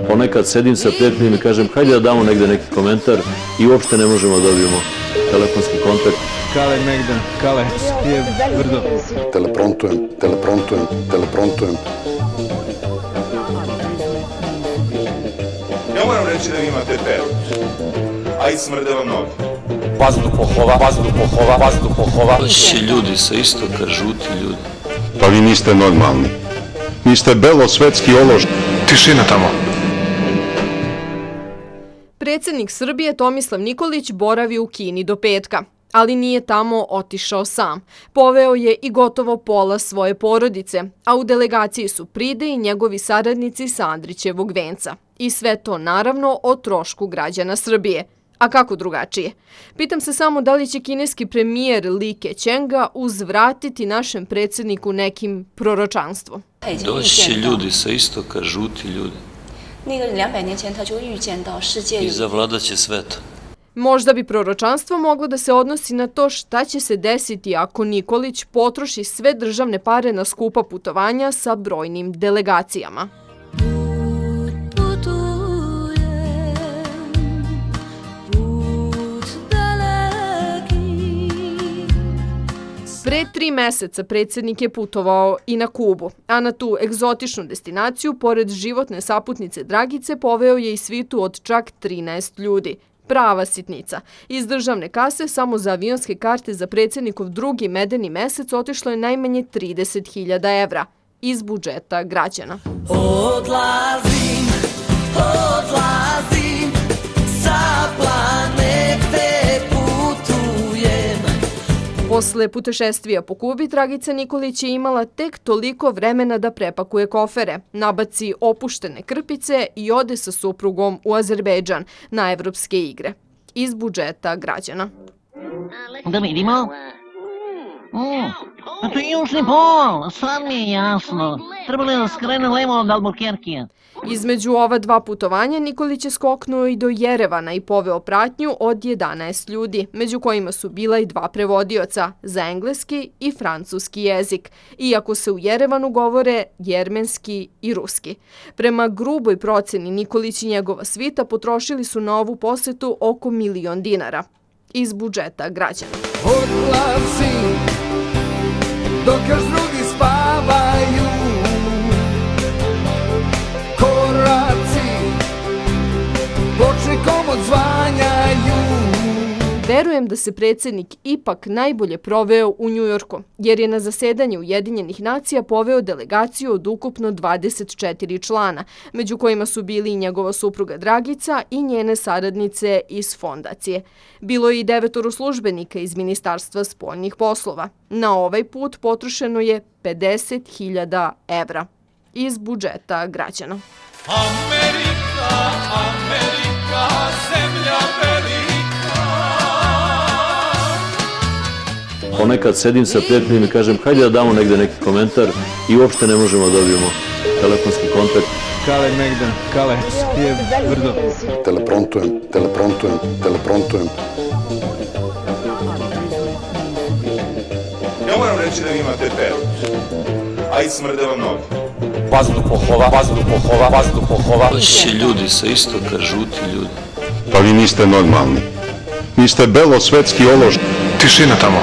Ponekad sedim sa prijateljima i kažem hajde da damo negde neki komentar i uopšte ne možemo da dobijemo telefonski kontakt. Kale Megdan, Kale, je brdo. Teleprontujem. Ja moram reći da vi imate peru, a i smrde vam noge. Vazduhopova. Loši ljudi sa istoka, žuti ljudi. Pa vi niste normalni. Vi ste belosvetski ološ. Tišina tamo. Predsjednik Srbije Tomislav Nikolić boravi u Kini do petka, ali nije tamo otišao sam. Poveo je i gotovo pola svoje porodice, a u delegaciji su Pride i njegovi saradnici sa Andrićevog venca. I sve to naravno o trošku građana Srbije. A kako drugačije? Pitam se samo da li će kineski premijer Li Keqianga uzvratiti našem predsjedniku nekim proročanstvom. Doći će ljudi sa istoka, žuti ljudi. I zavladat će svet. Možda bi proročanstvo moglo da se odnosi na to šta će se desiti ako Nikolić potroši sve državne pare na skupa putovanja sa brojnim delegacijama. Pre 3 meseca predsjednik je putovao i na Kubu, a na tu egzotičnu destinaciju, pored životne saputnice Dragice, poveo je i svitu od čak 13 ljudi. Prava sitnica. Iz državne kase samo za avionske karte za predsjednikov drugi medeni mesec otišlo je najmanje 30.000 evra iz budžeta građana. Odlazim sa planete putujem. Posle putešestvija po Kubi, Dragica Nikolić je imala tek toliko vremena da prepakuje kofere, nabaci opuštene krpice i ode sa suprugom u Azerbejdžan na evropske igre. Iz budžeta građana. Da vidimo. A to je južni pol, sad mi je jasno. Trebalo je da skrene levo od Albuquerquea. Između ova dva putovanja Nikolić je skoknuo i do Jerevana i poveo pratnju od 11 ljudi, među kojima su bila i 2 prevodioca za engleski i francuski jezik, iako se u Jerevanu govore jermenski i ruski. Prema gruboj proceni Nikolić i njegova svita potrošili su na ovu posetu oko 1.000.000 dinara iz budžeta građana. Odlazim dok još drugi spavaju. Pločnikom odzvanjaju. Verujem da se predsjednik ipak najbolje proveo u Njujorku, jer je na zasedanje Ujedinjenih nacija poveo delegaciju od ukupno 24 člana, među kojima su bili i njegova supruga Dragica i njene saradnice iz fondacije. Bilo je i 9 službenika iz Ministarstva spoljnih poslova. Na ovaj put potrošeno je 50.000 evra iz budžeta građana. Amerika, zemlja velika. Ponekad sedim sa prijateljima i kažem hajde da damo negde neki komentar i uopšte ne možemo da dobijemo telefonski kontakt. Kale Megdan, Kale, je brdo. Teleprontujem. Ja moram reći da vi imate peru, a i smrde vam noge. Vazduhopova. Loši ljudi sa istoka, žuti ljudi. Pa vi niste normalni. Vi ste belosvetski ološ. Tišina tamo.